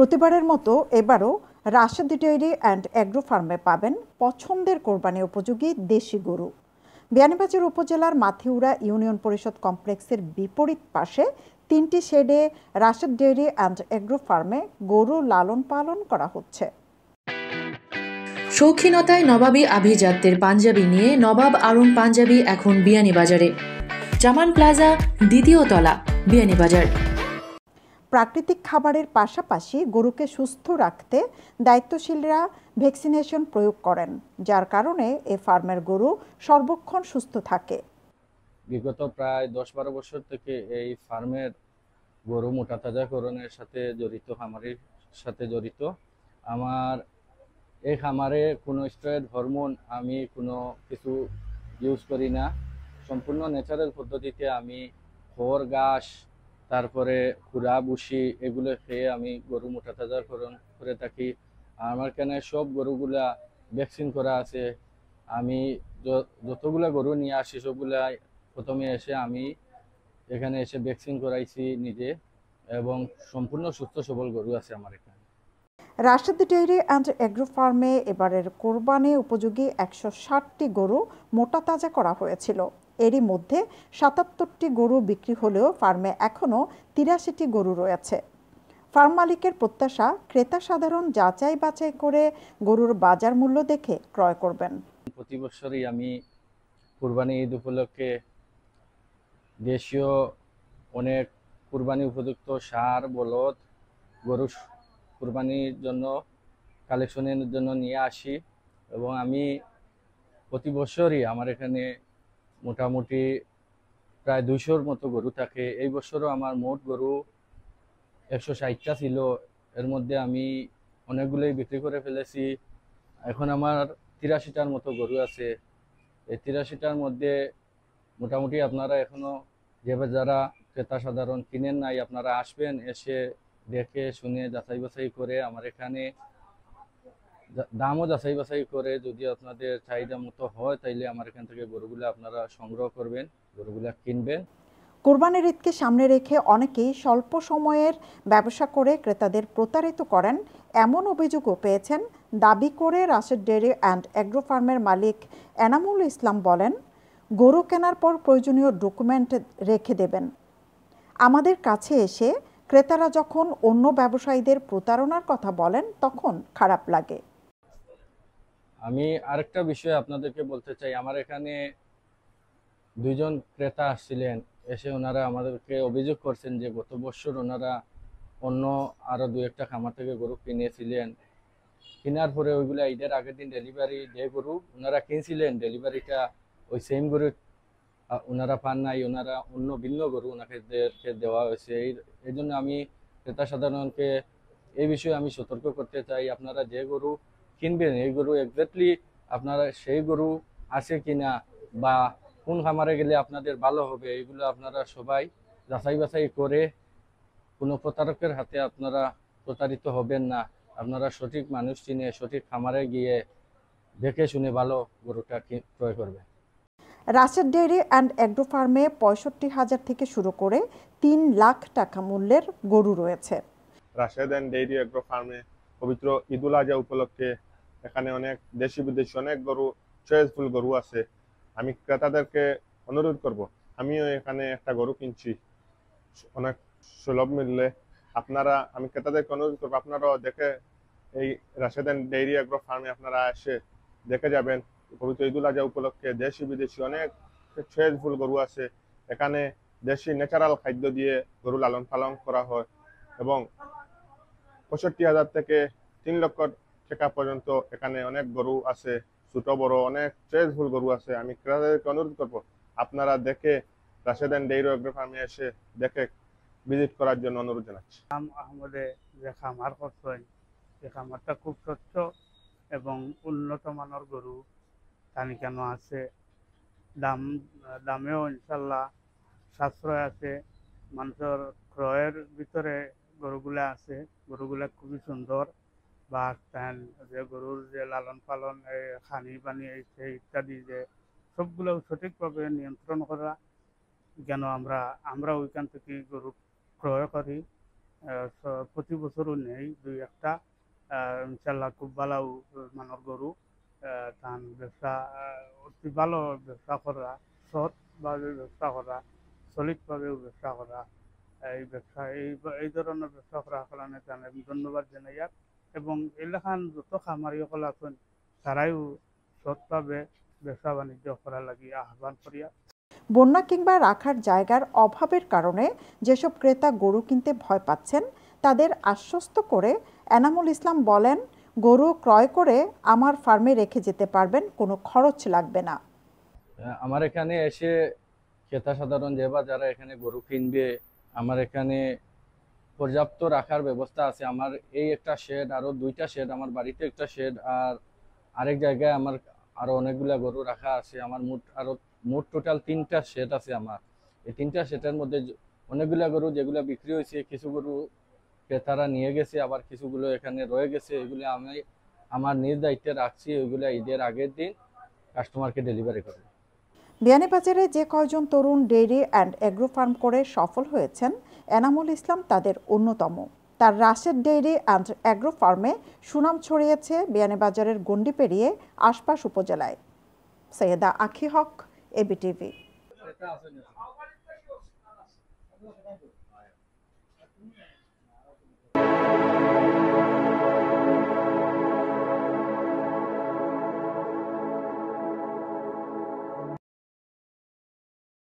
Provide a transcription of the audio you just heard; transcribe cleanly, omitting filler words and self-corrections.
প্রতিবারের মতো এবারও রাশেদ ডেইরি অ্যান্ড অ্যাগ্রো ফার্মে পাবেন পছন্দের কোরবানি উপযোগী দেশি গরু। বিয়ানীবাজার উপজেলার মাথিউরা ইউনিয়ন পরিষদ কমপ্লেক্সের বিপরীত পাশে 3টি শেডে রাশেদ ডেইরি অ্যান্ড অ্যাগ্রো ফার্মে গরু লালন পালন করা হচ্ছে। শৌখিনতায় নবাবী আভিজাত্যের পাঞ্জাবি নিয়ে নবাব আরং পাঞ্জাবি এখন বিয়ানীবাজারে। জামান প্লাজা, 2য় তলা, বিয়ানীবাজার। প্রাকৃতিক খাবারের পাশাপাশি গরুকে সুস্থ রাখতে দায়িত্বশীলরা ভ্যাকসিনেশন প্রয়োগ করেন, যার কারণে এ ফার্মের গরু সর্বক্ষণ সুস্থ থাকে। বিগত প্রায় 10-12 বছর থেকে এই ফার্মের গরু মোটা তাজাকরণের সাথে জড়িত, খামারের সাথে জড়িত। আমার এই খামারে কোনো স্টেরয়েড হরমোন আমি কোনো কিছু ইউজ করি না। সম্পূর্ণ ন্যাচারাল পদ্ধতিতে আমি খড় ঘাস, তারপরে খুরা বুসি এগুলো খেয়ে আমি গরু মোটা তাজাকরণ করে থাকি। আমার এখানে সব গরুগুলা ভ্যাকসিন করা আছে। আমি যতগুলা গরু নিয়ে আসি সবগুলাই প্রথমে এসে আমি এখানে এসে ভ্যাকসিন করাইছি নিজে, এবং সম্পূর্ণ সুস্থ সবল গরু আছে আমার এখানে। রাশেদ ডেইরি অ্যান্ড অ্যাগ্রো ফার্মে এবারের কোরবানি উপযোগী 160টি গরু মোটা তাজা করা হয়েছিল। এরই মধ্যে 77টি গরু বিক্রি হলেও ফার্মে এখনও 83টি গরু রয়েছে। ফার্ম মালিকের প্রত্যাশা, ক্রেতা সাধারণ যাচাই বাছাই করে গরুর বাজার মূল্য দেখে ক্রয় করবেন। প্রতি বছরই আমি কুরবানি ঈদ উপলক্ষে দেশীয় অনেক কুরবানি উপযুক্ত ষাঁড়, বলদ গরু কুরবানির জন্য কালেকশনের জন্য নিয়ে আসি, এবং আমি প্রতি বছরই আমার এখানে মোটামুটি প্রায় 200-র মতো গরু থাকে। এই বছরও আমার মোট গরু 160টা ছিল, এর মধ্যে আমি অনেকগুলোই বিক্রি করে ফেলেছি। এখন আমার 83টার মতো গরু আছে। এই 83টার মধ্যে মোটামুটি আপনারা এখনো যারা ক্রেতা সাধারণ কিনেন নাই, আপনারা আসবেন, এসে দেখে শুনে যাচাই বাছাই করে আমার এখানে দামও যাচাই বাছাই করে যদি আপনাদের চাহিদা মতো হয় তাইলে আমার এখান থেকে গরুগুলো আপনারা সংগ্রহ করবেন, গরুগুলা কিনবেন। কোরবানির ঈদকে সামনে রেখে অনেকেই স্বল্প সময়ের ব্যবসা করে ক্রেতাদের প্রতারিত করেন, এমন অভিযোগও পেয়েছেন। দাবি করে রাশেদ ডেইরি অ্যান্ড অ্যাগ্রো ফার্মের মালিক এনামুল ইসলাম বলেন, গরু কেনার পর প্রয়োজনীয় ডকুমেন্ট রেখে দেবেন। আমাদের কাছে এসে ক্রেতারা যখন অন্য ব্যবসায়ীদের প্রতারণার কথা বলেন তখন খারাপ লাগে। আমি আরেকটা বিষয় আপনাদেরকে বলতে চাই, আমার এখানে 2জন ক্রেতা আসছিলেন, এসে ওনারা আমাদেরকে অভিযোগ করছেন যে গত বছর ওনারা অন্য আরো 2-1টা খামার থেকে গরু কিনেছিলেন, কেনার পরে ওইগুলা ঈদের আগের দিন ডেলিভারি যে গরু ওনারা কিনছিলেন, ডেলিভারিটা ওই সেম গরু ওনারা পান নাই, ওনারা অন্য ভিন্ন গরু ওনাকে দেওয়া হয়েছে। এই জন্য আমি ক্রেতা সাধারণকে এই বিষয়ে আমি সতর্ক করতে চাই, আপনারা যে গরু কিনবেন এই গরু এক্স্যাক্টলি আপনারা সেই গরু আছে কিনা বা কোন খামারে গেলে আপনাদের ভালো হবে, এগুলো আপনারা সবাই যাচাই বাছাই করে কোনো প্রতারকের হাতে আপনারা প্রতারিত হবেন না। আপনারা সঠিক মানুষ চিনে সঠিক খামারে গিয়ে দেখে শুনে ভালো গরুটা ক্রয় করবেন। রাশেদ ডেইরি অ্যান্ড অ্যাগ্রো ফার্মে 65,000 থেকে শুরু করে 3 লাখ টাকা মূল্যের গরু রয়েছে। রাশেদ অ্যান্ড ডেইরি অ্যাগ্রো ফার্মে পবিত্র ঈদুল আজহা উপলক্ষে এখানে অনেক দেশি বিদেশি অনেক গরু, চয়েসফুল গরু আছে। আমি ক্রেতাদেরকে অনুরোধ করব, আমিও এখানে একটা গরু কিনছি অনেক সুলভ মূল্যে। আমি ক্রেতাদেরকে অনুরোধ করবো আপনারাও দেখে এই রাশেদ অ্যান্ড ডেইরি অ্যাগ্রো ফার্মে আপনারা এসে দেখে যাবেন। পবিত্র ঈদুল আজহা উপলক্ষে দেশি বিদেশি অনেক চয়েসফুল গরু আছে। এখানে দেশি ন্যাচারাল খাদ্য দিয়ে গরু লালন পালন করা হয়, এবং 65,000 থেকে 3 লক্ষ টাকা পর্যন্ত এখানে অনেক গরু আছে, ছোট বড় অনেক চয়েসফুল গরু আছে। আমি ক্রেতাদেরকে অনুরোধ করবো আপনারা দেখে রাশেদ অ্যান্ড ডেইরি অ্যাগ্রো ফার্মে এসে দেখে ভিজিট করার জন্য অনুরোধ জানাচ্ছি। আহমদে যে খামার করছেন, যে খামারটা খুব স্বচ্ছ এবং উন্নত মানের গরু তানি কেন আছে। দামেও ইনশাল্লাহ সাশ্রয় আছে। মানুষের ক্রয়ের ভিতরে গরুগুলা আছে, গরুগুলা খুবই সুন্দর। বা যে গরুর যে লালন পালন, খানি পানি ইত্যাদি যে সবগুলো সঠিকভাবে নিয়ন্ত্রণ করা, কেন আমরা ওইখান থেকে গরু ক্রয় করি প্রতি বছরও নেই দুই একটা ইনশাল্লাহ খুব ভালো মানের গরু তান ব্যবসা অতি ভালো ব্যবসা করা সৎভাবে ব্যবসা করা সলিডভাবে ব্যবসা করা এই ব্যবসা এই ধরনের ব্যবসা করার কারণে তাদের ধন্যবাদ জানাই এবং এলাকান যত খামারি সকল আছেন তারাইও সৎভাবে ব্যবসা বাণিজ্য করা লাগি আহ্বান করিয়া। বন্যা কিংবা রাখার জায়গার অভাবের কারণে যেসব ক্রেতা গরু কিনতে ভয় পাচ্ছেন তাদের আশ্বস্ত করে এনামুল ইসলাম বলেন, গরু ক্রয় করে আমার ফার্মে রেখে যেতে পারবেন, কোনো খরচ লাগবে না। আমার এখানে এসে ক্রেতা সাধারণ যে বা যারা এখানে গরু কিনবে, আমার এখানে পর্যাপ্ত রাখার ব্যবস্থা আছে। আমার এই একটা শেড, আরো 2টা শেড, আমার বাড়িতে একটা শেড, আর আরেক জায়গায় আমার আরো অনেকগুলা গরু রাখা আছে। আমার মোট টোটাল 3টা শেড আছে আমার। এই 3টা শেডের মধ্যে অনেকগুলা গরু যেগুলা বিক্রি হয়েছে, কিছু গরু ক্রেতারা নিয়ে গেছে, আবার কিছুগুলো এখানে রয়ে গেছে। এগুলো আমি আমার নিজ দায়িত্বে রাখছি, ওইগুলো ঈদের আগের দিন কাস্টমারকে ডেলিভারি করবো। বিয়ানীবাজারে যে কয়জন তরুণ ডেইরি অ্যান্ড এগ্রো ফার্ম করে সফল হয়েছেন, এনামুল ইসলাম তাদের অন্যতম। তার রাশেদ ডেইরি অ্যান্ড এগ্রো ফার্মে সুনাম ছড়িয়েছে বিয়ানীবাজারের গণ্ডি পেরিয়ে আশপাশ উপজেলায়। সৈয়দা আখি হক, এবিটিভি।